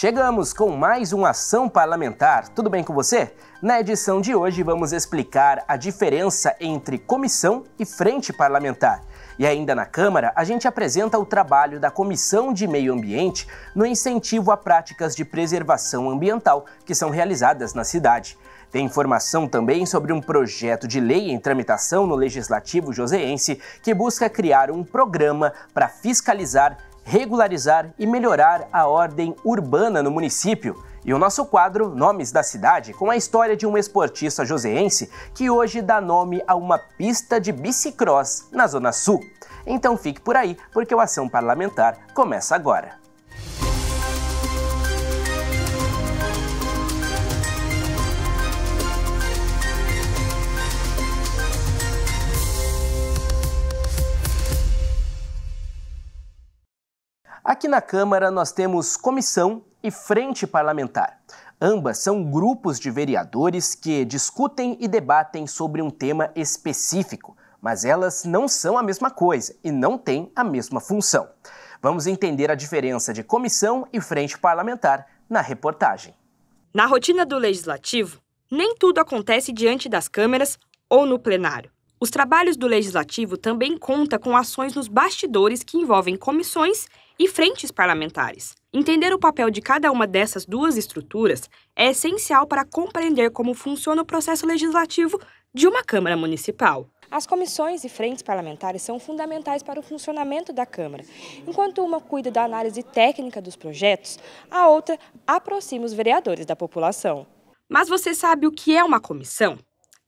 Chegamos com mais uma Ação Parlamentar. Tudo bem com você? Na edição de hoje vamos explicar a diferença entre comissão e frente parlamentar. E ainda na Câmara, a gente apresenta o trabalho da Comissão de Meio Ambiente no incentivo a práticas de preservação ambiental que são realizadas na cidade. Tem informação também sobre um projeto de lei em tramitação no Legislativo joseense que busca criar um programa para fiscalizar, regularizar e melhorar a ordem urbana no município. E o nosso quadro Nomes da Cidade, com a história de um esportista joseense que hoje dá nome a uma pista de bicicross na Zona Sul. Então fique por aí, porque o Ação Parlamentar começa agora. Aqui na Câmara nós temos comissão e frente parlamentar. Ambas são grupos de vereadores que discutem e debatem sobre um tema específico, mas elas não são a mesma coisa e não têm a mesma função. Vamos entender a diferença de comissão e frente parlamentar na reportagem. Na rotina do Legislativo, nem tudo acontece diante das câmeras ou no plenário. Os trabalhos do Legislativo também contam com ações nos bastidores que envolvem comissões e frentes parlamentares. Entender o papel de cada uma dessas duas estruturas é essencial para compreender como funciona o processo legislativo de uma Câmara Municipal. As comissões e frentes parlamentares são fundamentais para o funcionamento da Câmara. Enquanto uma cuida da análise técnica dos projetos, a outra aproxima os vereadores da população. Mas você sabe o que é uma comissão?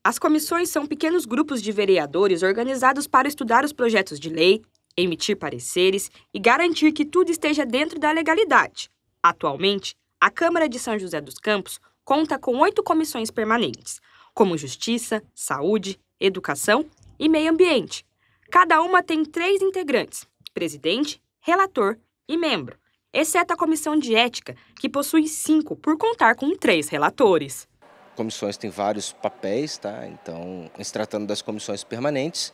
As comissões são pequenos grupos de vereadores organizados para estudar os projetos de lei, emitir pareceres e garantir que tudo esteja dentro da legalidade. Atualmente, a Câmara de São José dos Campos conta com 8 comissões permanentes, como Justiça, Saúde, Educação e Meio Ambiente. Cada uma tem 3 integrantes, presidente, relator e membro, exceto a Comissão de Ética, que possui 5 por contar com 3 relatores. Comissões têm vários papéis, tá? Então, se tratando das comissões permanentes,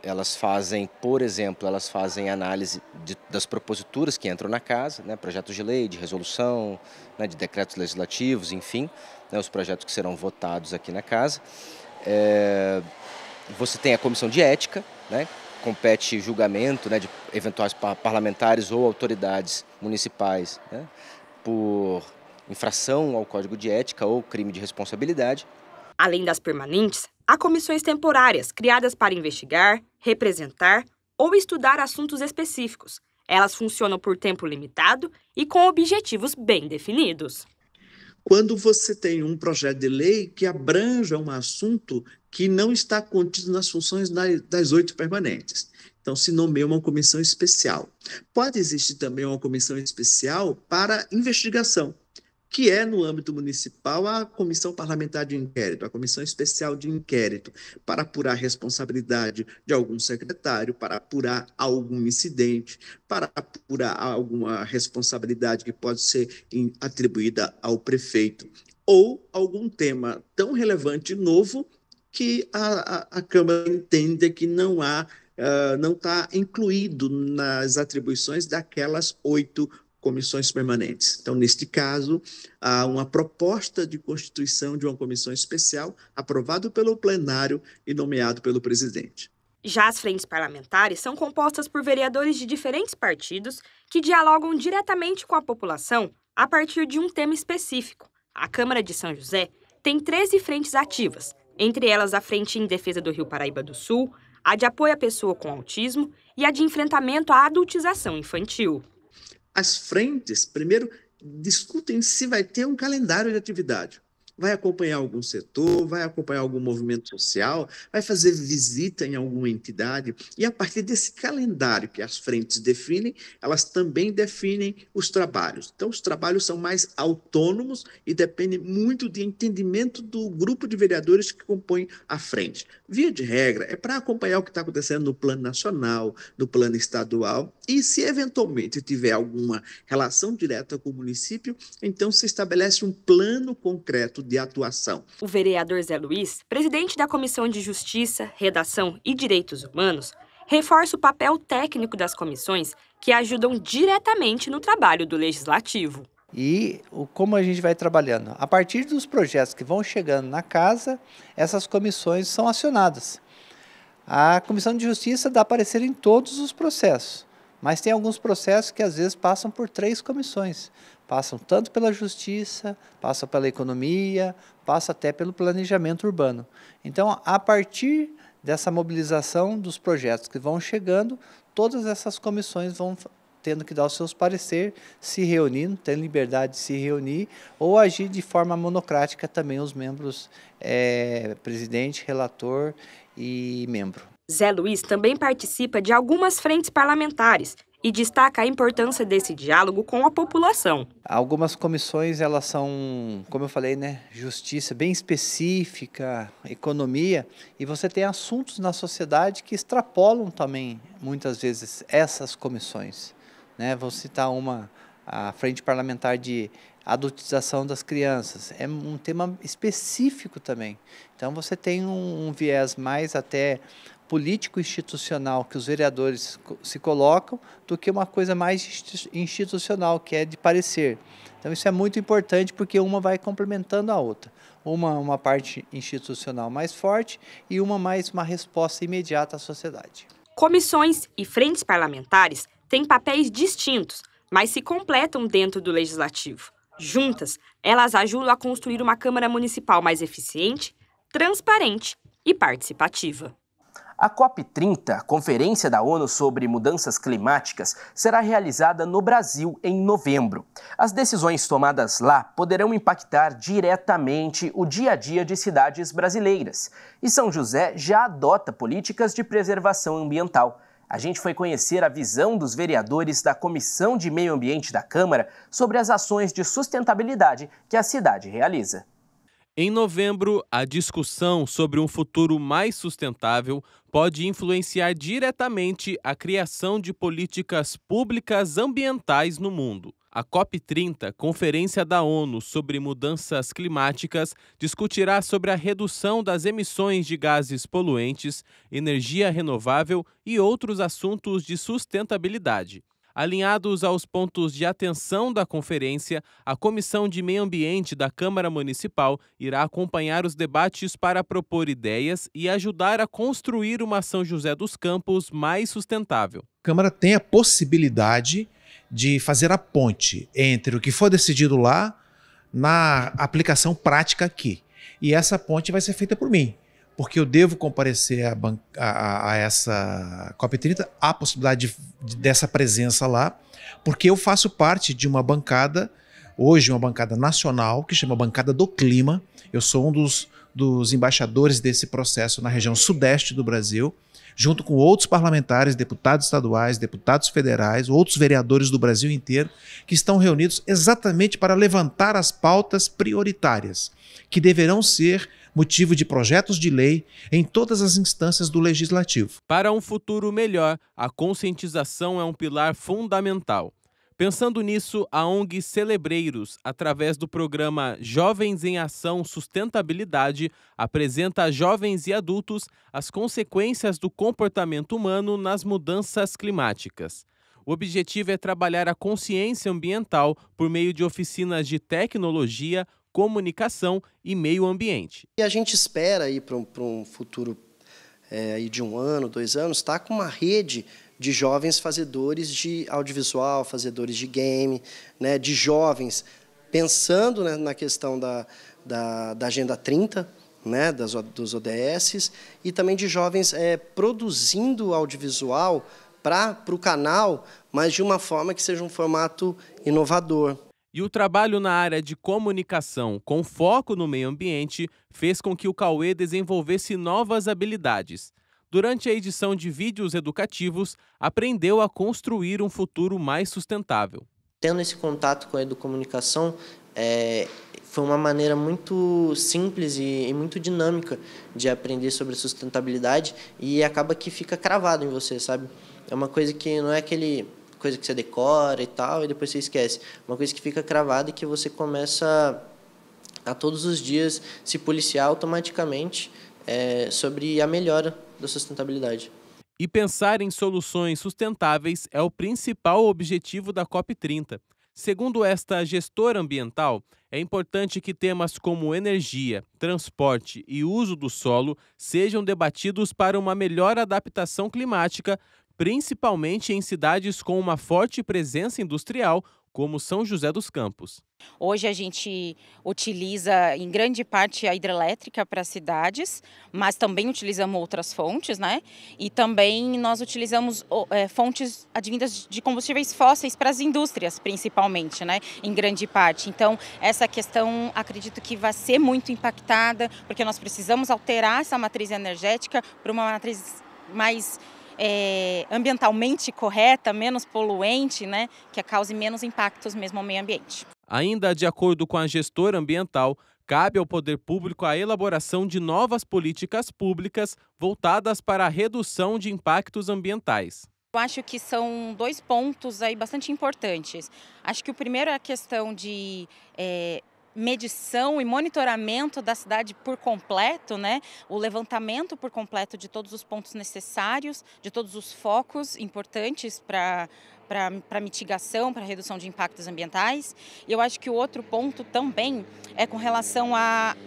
elas fazem, por exemplo, análise das proposituras que entram na casa, né? Projetos de lei, de resolução, né? De decretos legislativos, enfim, né? Os projetos que serão votados aqui na casa. Você tem a comissão de ética, né? Compete julgamento, né? De eventuais parlamentares ou autoridades municipais, né? Por infração ao Código de Ética ou crime de responsabilidade. Além das permanentes, há comissões temporárias criadas para investigar, representar ou estudar assuntos específicos. Elas funcionam por tempo limitado e com objetivos bem definidos. Quando você tem um projeto de lei que abranja um assunto que não está contido nas funções das 8 permanentes. Então, se nomeia uma comissão especial. Pode existir também uma comissão especial para investigação, que é, no âmbito municipal, a Comissão Parlamentar de Inquérito, a Comissão Especial de Inquérito, para apurar a responsabilidade de algum secretário, para apurar algum incidente, para apurar alguma responsabilidade que pode ser atribuída ao prefeito, ou algum tema tão relevante e novo que a Câmara entende que não está incluído nas atribuições daquelas 8 comissões permanentes. Então, neste caso, há uma proposta de constituição de uma comissão especial aprovada pelo plenário e nomeado pelo presidente. Já as frentes parlamentares são compostas por vereadores de diferentes partidos que dialogam diretamente com a população a partir de um tema específico. A Câmara de São José tem 13 frentes ativas, entre elas a Frente em Defesa do Rio Paraíba do Sul, a de apoio à pessoa com autismo e a de enfrentamento à adultização infantil. As frentes, primeiro, discutem se vai ter um calendário de atividade. Vai acompanhar algum setor, vai acompanhar algum movimento social, vai fazer visita em alguma entidade. E a partir desse calendário que as frentes definem, elas também definem os trabalhos. Então, os trabalhos são mais autônomos e dependem muito de entendimento do grupo de vereadores que compõem a frente. Via de regra, é para acompanhar o que está acontecendo no plano nacional, no plano estadual, e se eventualmente tiver alguma relação direta com o município, então se estabelece um plano concreto de atuação. O vereador Zé Luiz, presidente da Comissão de Justiça, Redação e Direitos Humanos, reforça o papel técnico das comissões que ajudam diretamente no trabalho do Legislativo. E como a gente vai trabalhando? A partir dos projetos que vão chegando na casa, essas comissões são acionadas. A Comissão de Justiça dá parecer em todos os processos, mas tem alguns processos que às vezes passam por 3 comissões. Passam tanto pela Justiça, passam pela Economia, passa até pelo Planejamento Urbano. Então, a partir dessa mobilização dos projetos que vão chegando, todas essas comissões vão tendo que dar os seus pareceres, se reunindo, tendo liberdade de se reunir ou agir de forma monocrática também os membros, presidente, relator e membro. Zé Luiz também participa de algumas frentes parlamentares e destaca a importância desse diálogo com a população. Algumas comissões, elas são, como eu falei, justiça bem específica, economia, e você tem assuntos na sociedade que extrapolam também, muitas vezes, essas comissões. Vou citar a frente parlamentar de adultização das crianças, é um tema específico também. Então você tem um viés mais até político-institucional que os vereadores se colocam do que uma coisa mais institucional, que é de parecer. Então isso é muito importante porque uma vai complementando a outra. Uma parte institucional mais forte e uma resposta imediata à sociedade. Comissões e frentes parlamentares têm papéis distintos, mas se completam dentro do Legislativo. Juntas, elas ajudam a construir uma Câmara Municipal mais eficiente, transparente e participativa. A COP30, Conferência da ONU sobre Mudanças Climáticas, será realizada no Brasil em novembro. As decisões tomadas lá poderão impactar diretamente o dia a dia de cidades brasileiras. E São José já adota políticas de preservação ambiental. A gente foi conhecer a visão dos vereadores da Comissão de Meio Ambiente da Câmara sobre as ações de sustentabilidade que a cidade realiza. Em novembro, a discussão sobre um futuro mais sustentável pode influenciar diretamente a criação de políticas públicas ambientais no mundo. A COP30, Conferência da ONU sobre Mudanças Climáticas, discutirá sobre a redução das emissões de gases poluentes, energia renovável e outros assuntos de sustentabilidade. Alinhados aos pontos de atenção da conferência, a Comissão de Meio Ambiente da Câmara Municipal irá acompanhar os debates para propor ideias e ajudar a construir uma São José dos Campos mais sustentável. A Câmara tem a possibilidade de fazer a ponte entre o que for decidido lá na aplicação prática aqui. E essa ponte vai ser feita por mim, porque eu devo comparecer a essa COP30, há a possibilidade dessa presença lá, porque eu faço parte de uma bancada, hoje uma bancada nacional, que chama Bancada do Clima. Eu sou um dos embaixadores desse processo na região sudeste do Brasil, junto com outros parlamentares, deputados estaduais, deputados federais, outros vereadores do Brasil inteiro, que estão reunidos exatamente para levantar as pautas prioritárias, que deverão ser motivo de projetos de lei em todas as instâncias do Legislativo. Para um futuro melhor, a conscientização é um pilar fundamental. Pensando nisso, a ONG Celebreiros, através do programa Jovens em Ação Sustentabilidade, apresenta a jovens e adultos as consequências do comportamento humano nas mudanças climáticas. O objetivo é trabalhar a consciência ambiental por meio de oficinas de tecnologia, comunicação e meio ambiente. E a gente espera aí para um futuro aí de 1 ano, 2 anos, estar com uma rede de jovens fazedores de audiovisual, fazedores de game, de jovens pensando na questão da Agenda 30, dos ODS, e também de jovens produzindo audiovisual para o canal, mas de uma forma que seja um formato inovador. E o trabalho na área de comunicação, com foco no meio ambiente, fez com que o Cauê desenvolvesse novas habilidades. Durante a edição de vídeos educativos, aprendeu a construir um futuro mais sustentável. Tendo esse contato com a educomunicação, foi uma maneira muito simples e muito dinâmica de aprender sobre sustentabilidade e acaba que fica cravado em você, sabe? É uma coisa que não é aquele coisa que você decora e tal, e depois você esquece. Uma coisa que fica cravada e que você começa a todos os dias se policiar automaticamente sobre a melhora da sustentabilidade. E pensar em soluções sustentáveis é o principal objetivo da COP30. Segundo esta gestora ambiental, é importante que temas como energia, transporte e uso do solo sejam debatidos para uma melhor adaptação climática, principalmente em cidades com uma forte presença industrial, como São José dos Campos. Hoje a gente utiliza em grande parte a hidrelétrica para as cidades, mas também utilizamos outras fontes, né? E também nós utilizamos fontes advindas de combustíveis fósseis para as indústrias, principalmente, né? Em grande parte. Então, essa questão acredito que vai ser muito impactada, porque nós precisamos alterar essa matriz energética para uma matriz mais ambientalmente correta, menos poluente, né, que cause menos impactos mesmo ao meio ambiente. Ainda de acordo com a gestora ambiental, cabe ao poder público a elaboração de novas políticas públicas voltadas para a redução de impactos ambientais. Eu acho que são 2 pontos aí bastante importantes. Acho que o primeiro é a questão de medição e monitoramento da cidade por completo, né? O levantamento por completo de todos os pontos necessários, de todos os focos importantes para mitigação, para redução de impactos ambientais. E eu acho que o outro ponto também é com relação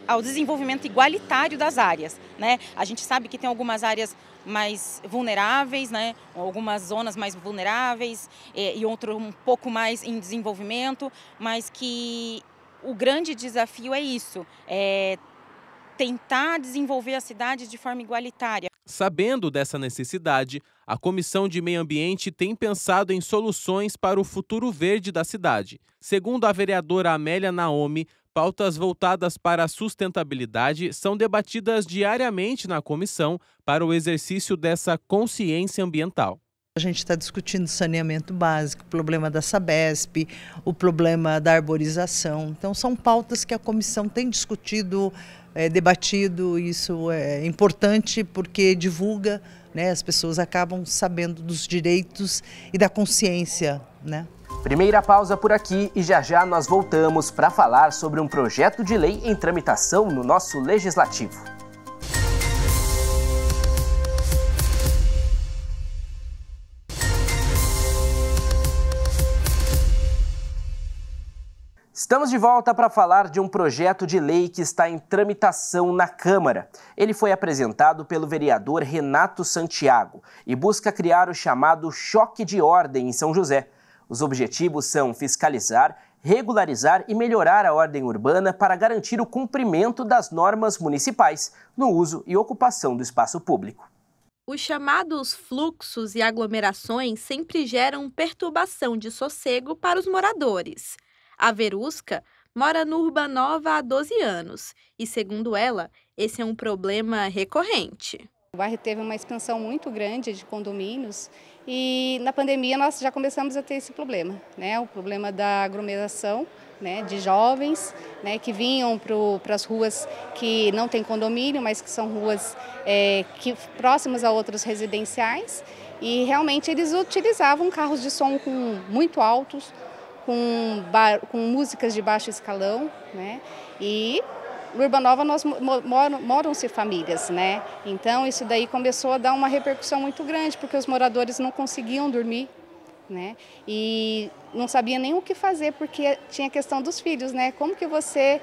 ao desenvolvimento igualitário das áreas, né? A gente sabe que tem algumas áreas mais vulneráveis, né? Algumas zonas mais vulneráveis e outro um pouco mais em desenvolvimento, mas que o grande desafio é isso, tentar desenvolver a cidade de forma igualitária. Sabendo dessa necessidade, a Comissão de Meio Ambiente tem pensado em soluções para o futuro verde da cidade. Segundo a vereadora Amélia Naomi, pautas voltadas para a sustentabilidade são debatidas diariamente na comissão para o exercício dessa consciência ambiental. A gente está discutindo saneamento básico, o problema da Sabesp, o problema da arborização. Então, são pautas que a comissão tem discutido, debatido. Isso é importante porque divulga, né? As pessoas acabam sabendo dos direitos e da consciência, né? Primeira pausa por aqui e já nós voltamos para falar sobre um projeto de lei em tramitação no nosso Legislativo. Estamos de volta para falar de um projeto de lei que está em tramitação na Câmara. Ele foi apresentado pelo vereador Renato Santiago e busca criar o chamado choque de ordem em São José. Os objetivos são fiscalizar, regularizar e melhorar a ordem urbana para garantir o cumprimento das normas municipais no uso e ocupação do espaço público. Os chamados fluxos e aglomerações sempre geram perturbação de sossego para os moradores. A Verusca mora no Urbanova há 12 anos e, segundo ela, esse é um problema recorrente. O bairro teve uma expansão muito grande de condomínios e na pandemia nós já começamos a ter esse problema, né? O problema da aglomeração, né, de jovens, né, que vinham para as ruas que não tem condomínio, mas que são ruas próximas a outros residenciais e realmente eles utilizavam carros de som muito altos, com músicas de baixo escalão, né? E no Urbanova moram-se famílias, né? Então isso daí começou a dar uma repercussão muito grande, porque os moradores não conseguiam dormir, né? E não sabiam nem o que fazer, porque tinha a questão dos filhos, né? Como que você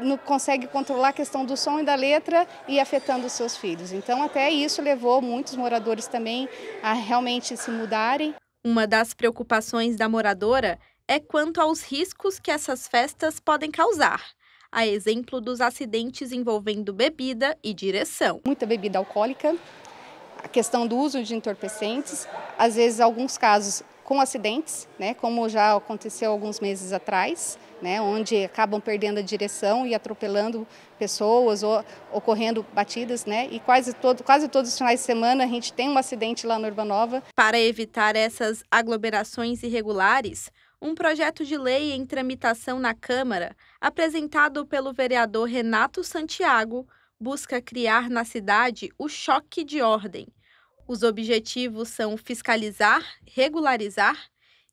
não consegue controlar a questão do som e da letra e afetando os seus filhos? Então até isso levou muitos moradores também a realmente se mudarem. Uma das preocupações da moradora é quanto aos riscos que essas festas podem causar, a exemplo dos acidentes envolvendo bebida e direção. Muita bebida alcoólica, a questão do uso de entorpecentes, às vezes alguns casos com acidentes, né, como já aconteceu alguns meses atrás, né, onde acabam perdendo a direção e atropelando pessoas ou ocorrendo batidas, né, e quase todos os finais de semana a gente tem um acidente lá no Urbanova. Para evitar essas aglomerações irregulares, um projeto de lei em tramitação na Câmara, apresentado pelo vereador Renato Santiago, busca criar na cidade o choque de ordem. Os objetivos são fiscalizar, regularizar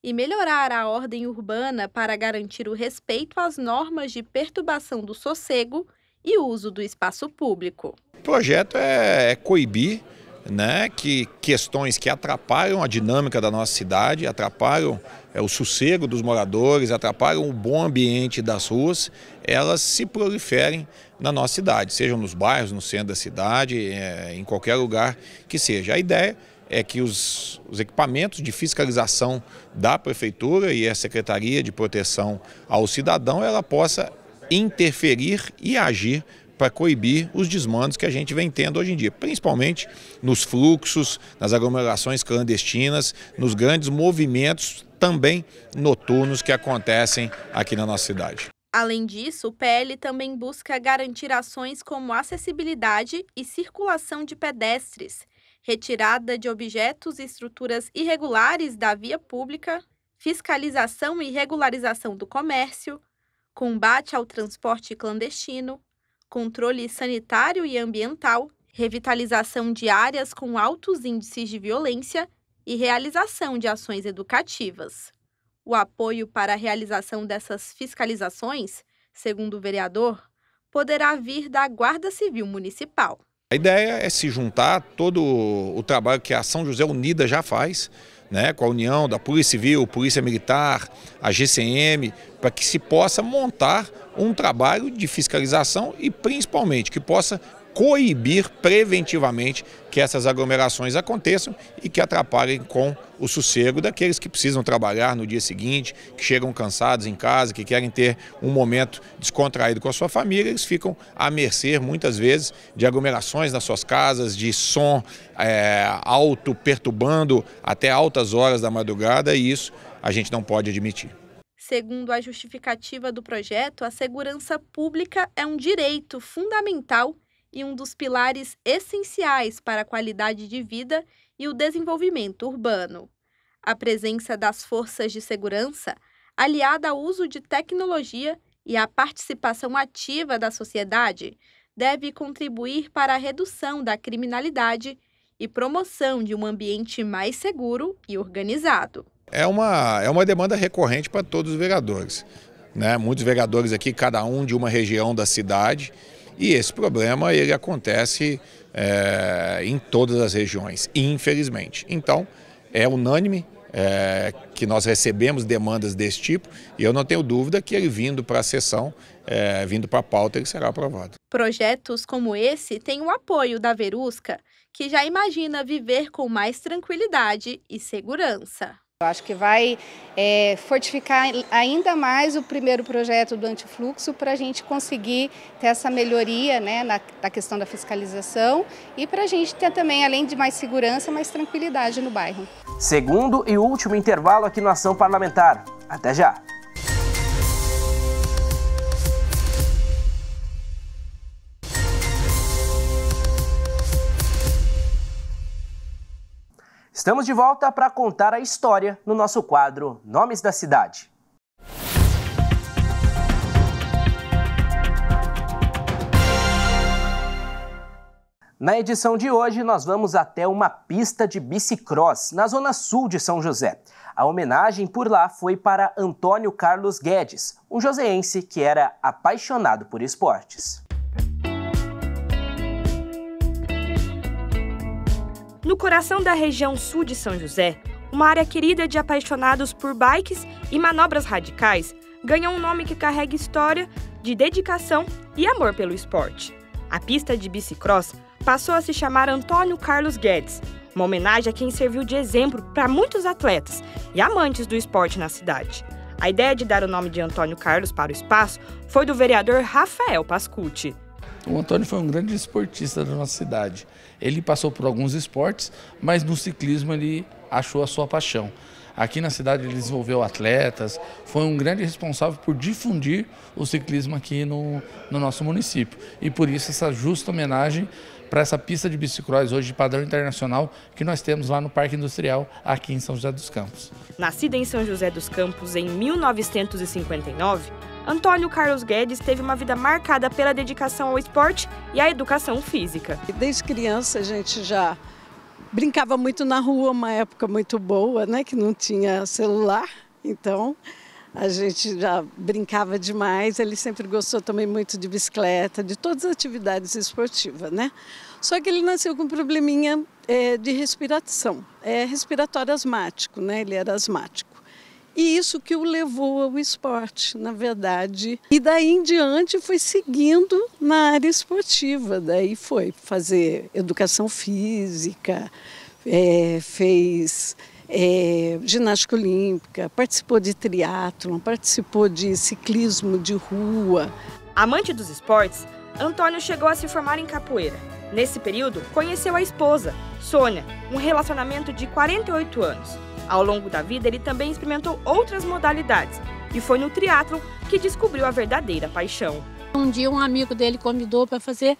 e melhorar a ordem urbana para garantir o respeito às normas de perturbação do sossego e uso do espaço público. O projeto é coibir né, que questões que atrapalham a dinâmica da nossa cidade, atrapalham o sossego dos moradores, atrapalham o bom ambiente das ruas, elas se proliferem na nossa cidade, sejam nos bairros, no centro da cidade, em qualquer lugar que seja. A ideia é que os equipamentos de fiscalização da Prefeitura e a Secretaria de Proteção ao Cidadão, ela possa interferir e agir para coibir os desmandos que a gente vem tendo hoje em dia, principalmente nos fluxos, nas aglomerações clandestinas, nos grandes movimentos também noturnos que acontecem aqui na nossa cidade. Além disso, o PL também busca garantir ações como acessibilidade e circulação de pedestres, retirada de objetos e estruturas irregulares da via pública, fiscalização e regularização do comércio, combate ao transporte clandestino, controle sanitário e ambiental, revitalização de áreas com altos índices de violência e realização de ações educativas. O apoio para a realização dessas fiscalizações, segundo o vereador, poderá vir da Guarda Civil Municipal. A ideia é se juntar todo o trabalho que a São José Unida já faz, né, com a união da Polícia Civil, Polícia Militar, a GCM, para que se possa montar um trabalho de fiscalização e principalmente que possa coibir preventivamente que essas aglomerações aconteçam e que atrapalhem com o sossego daqueles que precisam trabalhar no dia seguinte, que chegam cansados em casa, que querem ter um momento descontraído com a sua família. Eles ficam à mercê, muitas vezes, de aglomerações nas suas casas, de som alto, perturbando até altas horas da madrugada, e isso a gente não pode admitir. Segundo a justificativa do projeto, a segurança pública é um direito fundamental e um dos pilares essenciais para a qualidade de vida e o desenvolvimento urbano. A presença das forças de segurança, aliada ao uso de tecnologia e à participação ativa da sociedade, deve contribuir para a redução da criminalidade e promoção de um ambiente mais seguro e organizado. É uma demanda recorrente para todos os vereadores, né? Muitos vereadores aqui, cada um de uma região da cidade, e esse problema ele acontece em todas as regiões, infelizmente. Então, é unânime que nós recebemos demandas desse tipo, e eu não tenho dúvida que ele vindo para a sessão, vindo para a pauta, ele será aprovado. Projetos como esse têm o apoio da Verusca, que já imagina viver com mais tranquilidade e segurança. Eu acho que vai fortificar ainda mais o primeiro projeto do antifluxo para a gente conseguir ter essa melhoria, né, na questão da fiscalização e para a gente ter também, além de mais segurança, mais tranquilidade no bairro. Segundo e último intervalo aqui no Ação Parlamentar. Até já! Estamos de volta para contar a história no nosso quadro Nomes da Cidade. Na edição de hoje, nós vamos até uma pista de bicicross na zona sul de São José. A homenagem por lá foi para Antônio Carlos Guedes, um joseense que era apaixonado por esportes. No coração da região sul de São José, uma área querida de apaixonados por bikes e manobras radicais, ganhou um nome que carrega história de dedicação e amor pelo esporte. A pista de bicicross passou a se chamar Antônio Carlos Guedes, uma homenagem a quem serviu de exemplo para muitos atletas e amantes do esporte na cidade. A ideia de dar o nome de Antônio Carlos para o espaço foi do vereador Rafael Pascucci. O Antônio foi um grande esportista da nossa cidade. Ele passou por alguns esportes, mas no ciclismo ele achou a sua paixão. Aqui na cidade ele desenvolveu atletas, foi um grande responsável por difundir o ciclismo aqui no nosso município. E por isso essa justa homenagem para essa pista de bicicross hoje de padrão internacional que nós temos lá no Parque Industrial, aqui em São José dos Campos. Nascido em São José dos Campos em 1959, Antônio Carlos Guedes teve uma vida marcada pela dedicação ao esporte e à educação física. Desde criança a gente já brincava muito na rua, uma época muito boa, né, que não tinha celular, então a gente já brincava demais. Ele sempre gostou também muito de bicicleta, de todas as atividades esportivas, né? Só que ele nasceu com um probleminha de respiração, respiratório asmático, né? Ele era asmático. E isso que o levou ao esporte, na verdade. E daí em diante foi seguindo na área esportiva. Daí foi fazer educação física, fez ginástica olímpica, participou de triatlon, participou de ciclismo de rua. Amante dos esportes, Antônio chegou a se formar em capoeira. Nesse período, conheceu a esposa, Sônia, um relacionamento de 48 anos. Ao longo da vida, ele também experimentou outras modalidades e foi no triatlon que descobriu a verdadeira paixão. Um dia um amigo dele convidou para fazer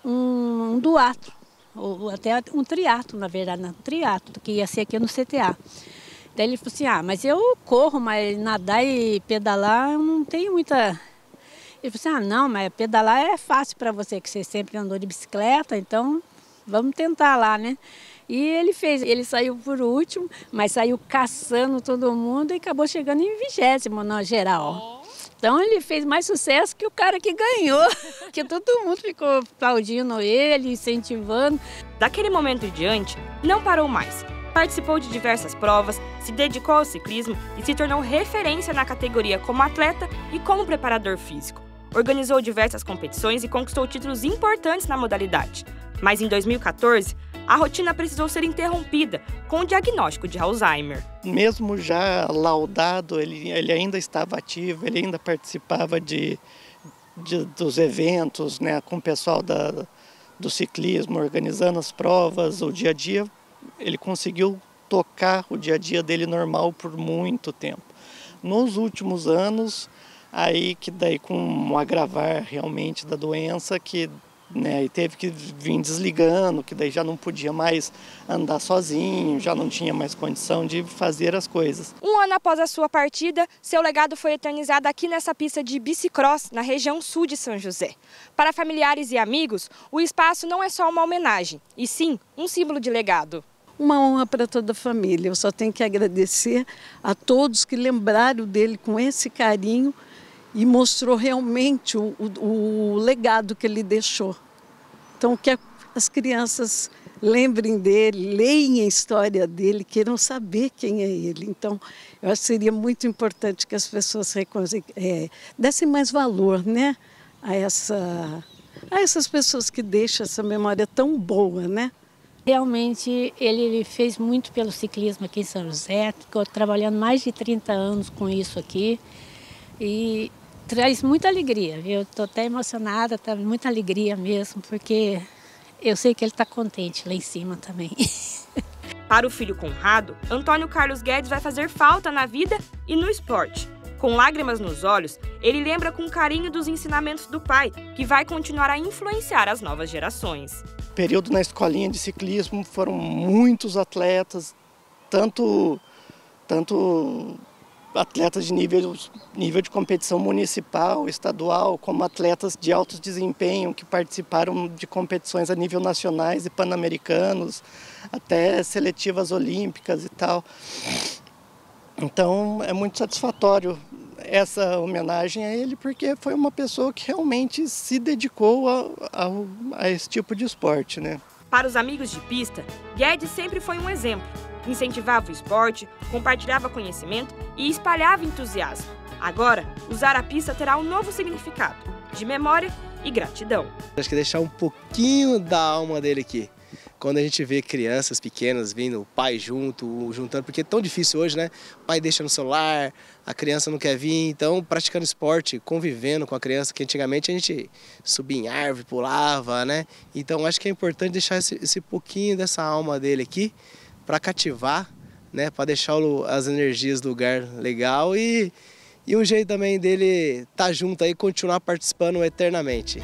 um duatlon, ou até um triatlon, na verdade, um triatlon, que ia ser aqui no CTA. Daí ele falou assim, mas eu corro, mas nadar e pedalar eu não tenho muita... Ele falou assim, não, mas pedalar é fácil para você, que você sempre andou de bicicleta, então vamos tentar lá, né? E ele fez, ele saiu por último, mas saiu caçando todo mundo e acabou chegando em 20º na geral. Então ele fez mais sucesso que o cara que ganhou, que todo mundo ficou aplaudindo ele, incentivando. Daquele momento em diante, não parou mais. Participou de diversas provas, se dedicou ao ciclismo e se tornou referência na categoria como atleta e como preparador físico. Organizou diversas competições e conquistou títulos importantes na modalidade. Mas em 2014, a rotina precisou ser interrompida com o diagnóstico de Alzheimer. Mesmo já laudado, ele ainda estava ativo, ele ainda participava dos eventos, né, com o pessoal do ciclismo, organizando as provas, o dia a dia. Ele conseguiu tocar o dia a dia dele normal por muito tempo. Nos últimos anos, aí que daí com um agravar realmente da doença, e teve que vir desligando, que daí já não podia mais andar sozinho, já não tinha mais condição de fazer as coisas. Um ano após a sua partida, seu legado foi eternizado aqui nessa pista de bicicross, na região sul de São José. Para familiares e amigos, o espaço não é só uma homenagem, e sim um símbolo de legado. Uma honra para toda a família. Eu só tenho que agradecer a todos que lembraram dele com esse carinho e mostrou realmente o legado que ele deixou. Então, que as crianças lembrem dele, leiam a história dele, queiram saber quem é ele. Então, eu acho que seria muito importante que as pessoas dessem mais valor, né, a essas pessoas que deixam essa memória tão boa, né? Realmente, ele fez muito pelo ciclismo aqui em São José, ficou trabalhando mais de 30 anos com isso aqui e traz muita alegria, viu? Estou até emocionada, tá muita alegria mesmo, porque eu sei que ele está contente lá em cima também. Para o filho Conrado, Antônio Carlos Guedes vai fazer falta na vida e no esporte. Com lágrimas nos olhos, ele lembra com carinho dos ensinamentos do pai, que vai continuar a influenciar as novas gerações. Período na escolinha de ciclismo foram muitos atletas, tanto atletas de nível de competição municipal, estadual, como atletas de alto desempenho que participaram de competições a nível nacionais e pan-americanos, até seletivas olímpicas e tal. Então é muito satisfatório essa homenagem a ele, porque foi uma pessoa que realmente se dedicou a esse tipo de esporte, né? Para os amigos de pista, Guedes sempre foi um exemplo. Incentivava o esporte, compartilhava conhecimento e espalhava entusiasmo. Agora, usar a pista terá um novo significado, de memória e gratidão. Acho que deixar um pouquinho da alma dele aqui. Quando a gente vê crianças pequenas vindo, o pai juntando, porque é tão difícil hoje, né? O pai deixa no celular, a criança não quer vir, então praticando esporte, convivendo com a criança, que antigamente a gente subia em árvore, pulava, né? Então acho que é importante deixar esse pouquinho dessa alma dele aqui, para cativar, né? Para deixar as energias do lugar legal e um jeito também dele estar junto aí, continuar participando eternamente.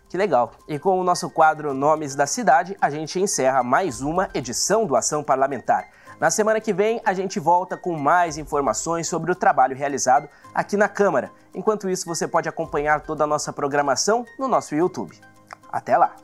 Que legal! E com o nosso quadro Nomes da Cidade, a gente encerra mais uma edição do Ação Parlamentar. Na semana que vem, a gente volta com mais informações sobre o trabalho realizado aqui na Câmara. Enquanto isso, você pode acompanhar toda a nossa programação no nosso YouTube. Até lá!